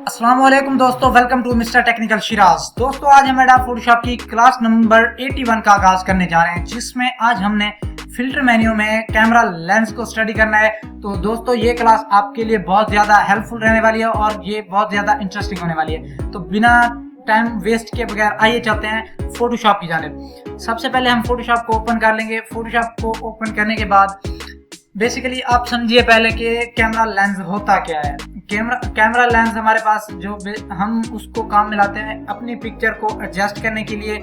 अस्सलाम वालेकुम दोस्तों, welcome to mister technical Shiraz. दोस्तों आज हम एडोब फोटोशॉप की क्लास नंबर 81 का आगाज करने जा रहे हैं, जिसमें आज हमने फिल्टर मेन्यू में कैमरा लेंस को स्टडी करना है। तो दोस्तों ये क्लास आपके लिए बहुत ज़्यादा हेल्पफुल रहने वाली है और ये बहुत ज़्यादा इंटरेस्टिंग होने वाली है। तो बिना टाइम वेस्ट किए बगैर आइए चलते हैं फोटोशॉप की जानिब। सबसे पहले हम फोटोशॉप को ओपन कर लेंगे। फोटोशॉप को ओपन करने के बाद बेसिकली आप समझिए पहले कि कैमरा लेंस होता क्या है। कैमरा लेंस हमारे पास जो हम उसको काम में लाते हैं अपनी पिक्चर को एडजस्ट करने के लिए,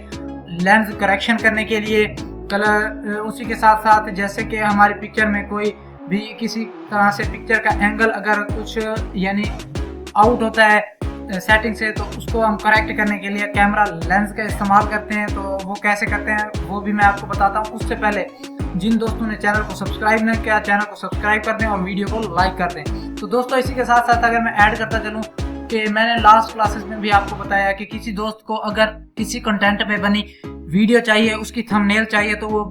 लेंस करेक्शन करने के लिए, कलर, उसी के साथ साथ जैसे कि हमारी पिक्चर में कोई भी किसी तरह से पिक्चर का एंगल अगर कुछ यानी आउट होता है सेटिंग से, तो उसको हम करेक्ट करने के लिए कैमरा लेंस का इस्तेमाल करते हैं। तो वो कैसे करते हैं वो भी मैं आपको बताता हूँ। उससे पहले जिन दोस्तों ने चैनल को सब्सक्राइब नहीं किया, चैनल को सब्सक्राइब कर दें और वीडियो को लाइक कर दें। तो दोस्तों इसी के साथ साथ अगर मैं ऐड करता चलूँ कि मैंने लास्ट क्लासेस में भी आपको बताया कि किसी दोस्त को अगर किसी कंटेंट पे बनी वीडियो चाहिए, उसकी थंबनेल चाहिए, तो वो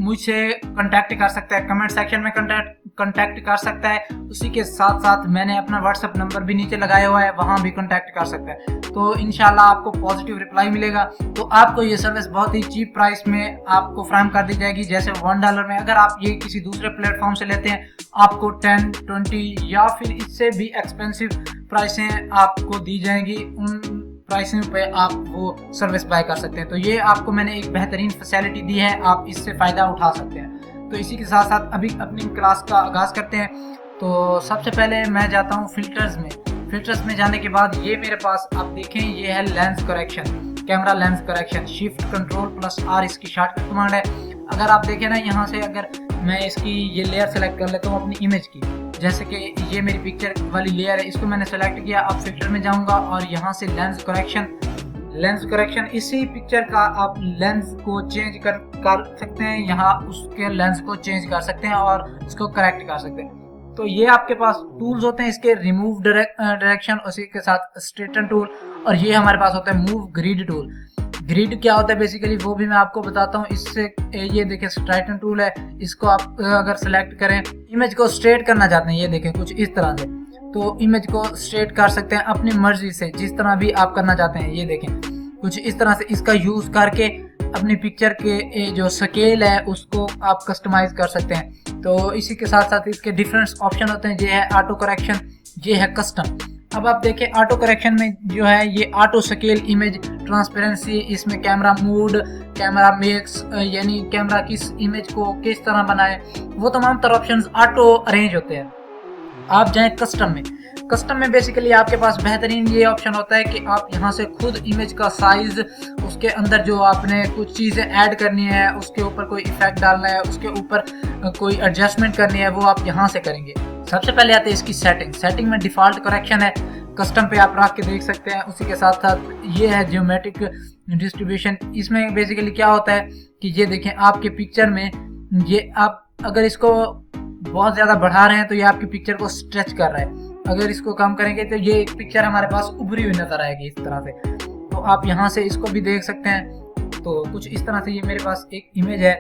मुझसे कांटेक्ट कर सकता है, कमेंट सेक्शन में कांटेक्ट कर सकता है। उसी के साथ साथ मैंने अपना व्हाट्सएप नंबर भी नीचे लगाया हुआ है, वहाँ भी कांटेक्ट कर सकता है। तो इंशाल्लाह आपको पॉजिटिव रिप्लाई मिलेगा। तो आपको ये सर्विस बहुत ही चीप प्राइस में आपको फ्राहम कर दी जाएगी, जैसे $1 में। अगर आप ये किसी दूसरे प्लेटफॉर्म से लेते हैं आपको 10, 20 या फिर इससे भी एक्सपेंसिव प्राइसें आपको दी जाएंगी। उन प्राइसिंग पे आप वो सर्विस बाय कर सकते हैं। तो ये आपको मैंने एक बेहतरीन फैसिलिटी दी है, आप इससे फ़ायदा उठा सकते हैं। तो इसी के साथ साथ अभी अपनी क्लास का आगाज़ करते हैं। तो सबसे पहले मैं जाता हूँ फिल्टर्स में। फिल्टर्स में जाने के बाद ये मेरे पास आप देखें, ये है lens correction, camera lens correction. Shift control plus R इसकी शॉर्टकट कमांड है। अगर आप देखें ना, यहाँ से अगर मैं इसकी ये लेयर सेलेक्ट कर लेता हूँ अपनी इमेज की, जैसे कि ये मेरी पिक्चर वाली लेयर है, इसको मैंने सेलेक्ट किया। अब फिल्टर में जाऊंगा और यहाँ से लेंस करेक्शन इसी पिक्चर का आप लेंस को चेंज कर सकते हैं, यहाँ उसके लेंस को चेंज कर सकते हैं और इसको करेक्ट कर सकते हैं। तो ये आपके पास टूल्स होते हैं इसके, रिमूव डायरेक्शन, उसी के साथ स्ट्रेटन टूल, और ये हमारे पास होता है मूव ग्रिड टूल। ग्रिड क्या होता है बेसिकली वो भी मैं आपको बताता हूँ। इससे ये देखिए स्ट्रेटन टूल है, इसको आप अगर सेलेक्ट करें, इमेज को स्ट्रेट करना चाहते हैं, ये देखें कुछ इस तरह से, तो इमेज को स्ट्रेट कर सकते हैं अपनी मर्जी से, जिस तरह भी आप करना चाहते हैं। ये देखें कुछ इस तरह से इसका यूज करके अपनी पिक्चर के जो स्केल है उसको आप कस्टमाइज कर सकते हैं। तो इसी के साथ साथ इसके डिफरेंट ऑप्शन होते हैं। ये है ऑटो करेक्शन, ये है कस्टम। अब आप देखें ऑटो करेक्शन में जो है ये ऑटो स्केल, इमेज ट्रांसपेरेंसी, इसमें कैमरा मूड, कैमरा मेक्स, यानी कैमरा किस इमेज को किस तरह बनाए, वो तमाम तरह ऑप्शंस ऑटो अरेंज होते हैं। आप जाएं कस्टम में बेसिकली आपके पास बेहतरीन ये ऑप्शन होता है कि आप यहाँ से खुद इमेज का साइज, उसके अंदर जो आपने कुछ चीज़ें ऐड करनी है, उसके ऊपर कोई इफेक्ट डालना है, उसके ऊपर कोई एडजस्टमेंट करनी है, वो आप यहाँ से करेंगे। सबसे पहले आते हैं इसकी सेटिंग में डिफ़ॉल्ट करेक्शन है, कस्टम पे आप रख के देख सकते हैं। उसी के साथ साथ ये है ज्योमेट्रिक डिस्ट्रीब्यूशन। इसमें बेसिकली क्या होता है कि ये देखें आपके पिक्चर में ये आप अगर इसको बहुत ज़्यादा बढ़ा रहे हैं तो ये आपकी पिक्चर को स्ट्रेच कर रहा है, अगर इसको कम करेंगे तो ये एक पिक्चर हमारे पास उभरी हुई नजर आएगी इस तरह से। तो आप यहाँ से इसको भी देख सकते हैं। तो कुछ इस तरह से ये मेरे पास एक इमेज है।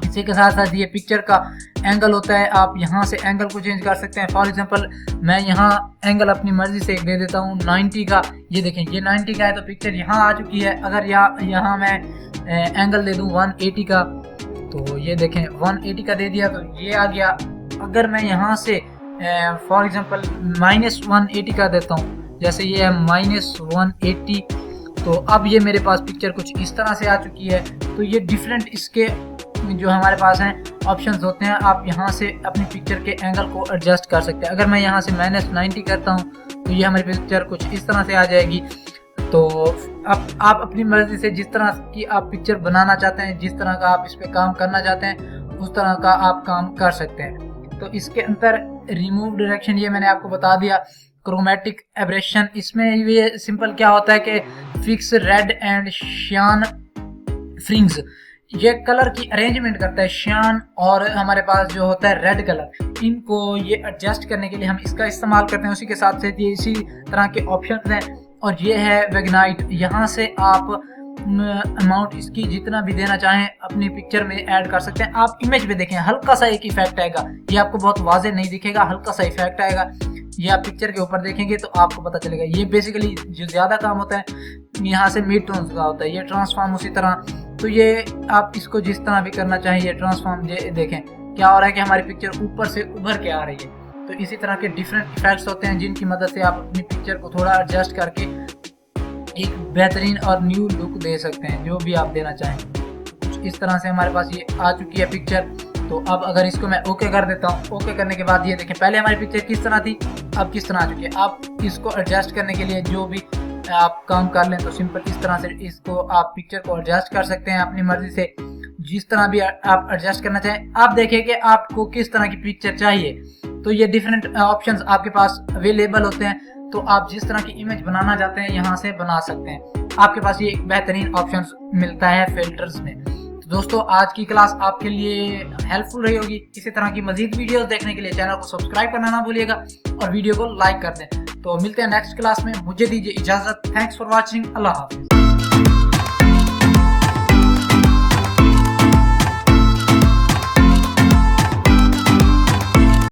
इसी के साथ साथ ये पिक्चर का एंगल होता है, आप यहाँ से एंगल को चेंज कर सकते हैं। फॉर एग्जांपल मैं यहाँ एंगल अपनी मर्जी से दे देता हूँ 90 का। ये देखें ये 90 का है तो पिक्चर यहाँ आ चुकी है। अगर यहाँ मैं एंगल दे दूँ 180 का, तो ये देखें 180 का दे दिया तो ये आ गया। अगर मैं यहाँ से फॉर एग्जांपल -180 का देता हूँ, जैसे ये है -180, तो अब ये मेरे पास पिक्चर कुछ इस तरह से आ चुकी है। तो ये डिफरेंट इसके जो हमारे पास हैं ऑप्शंस होते हैं, आप यहाँ से अपनी पिक्चर के एंगल को एडजस्ट कर सकते हैं। अगर मैं यहाँ से -90 करता हूँ तो ये हमारी पिक्चर कुछ इस तरह से आ जाएगी। तो अब आप अपनी मर्जी से जिस तरह की आप पिक्चर बनाना चाहते हैं, जिस तरह का आप इस पर काम करना चाहते हैं, उस तरह का आप काम कर सकते हैं। तो इसके अंदर रिमूव डायरेक्शन ये मैंने आपको बता दिया। क्रोमेटिक एब्रेशन, इसमें ये सिंपल क्या होता है कि फिक्स रेड एंड श्यान फ्रिंग्स, ये कलर की अरेंजमेंट करता है। श्यान और हमारे पास जो होता है रेड कलर, इनको ये एडजस्ट करने के लिए हम इसका इस्तेमाल करते हैं। उसी के साथ साथ ये इसी तरह के ऑप्शन हैं। और ये है वेगनाइट, यहाँ से आप अमाउंट इसकी जितना भी देना चाहें अपनी पिक्चर में ऐड कर सकते हैं। आप इमेज में देखें हल्का सा एक इफेक्ट आएगा, ये आपको बहुत वाज़ेह नहीं दिखेगा, हल्का सा इफेक्ट आएगा। ये आप पिक्चर के ऊपर देखेंगे तो आपको पता चलेगा। ये बेसिकली जो ज़्यादा काम होता है यहाँ से मिड टोन्स का होता है। ये ट्रांसफॉर्म उसी तरह, तो ये आप इसको जिस तरह भी करना चाहें ये ट्रांसफॉर्म, ये देखें क्या हो रहा है कि हमारी पिक्चर ऊपर से उभर के आ रही है। तो इसी तरह के डिफरेंट इफेक्ट्स होते हैं जिनकी मदद से आप अपनी पिक्चर को थोड़ा एडजस्ट करके एक बेहतरीन और न्यू लुक दे सकते हैं, जो भी आप देना चाहें। कुछ इस तरह से हमारे पास ये आ चुकी है पिक्चर। तो अब अगर इसको मैं ओके कर देता हूँ, ओके करने के बाद ये देखें पहले हमारी पिक्चर किस तरह थी, अब किस तरह आ चुकी है। आप इसको एडजस्ट करने के लिए जो भी आप काम कर लें तो सिंपल इस तरह से इसको आप पिक्चर को एडजस्ट कर सकते हैं अपनी मर्जी से, जिस तरह भी आप एडजस्ट करना चाहें। आप देखें कि आपको किस तरह की पिक्चर चाहिए, तो ये डिफरेंट ऑप्शंस आपके पास अवेलेबल होते हैं। तो आप जिस तरह की इमेज बनाना चाहते हैं यहाँ से बना सकते हैं। आपके पास ये एक बेहतरीन ऑप्शंस मिलता है फिल्टर्स में। तो दोस्तों आज की क्लास आपके लिए हेल्पफुल रही होगी। इसी तरह की मजीद वीडियोस देखने के लिए चैनल को सब्सक्राइब करना ना भूलिएगा और वीडियो को लाइक कर दें। तो मिलते हैं नेक्स्ट क्लास में, मुझे दीजिए इजाजत। Thanks for watching, Allah Hafiz.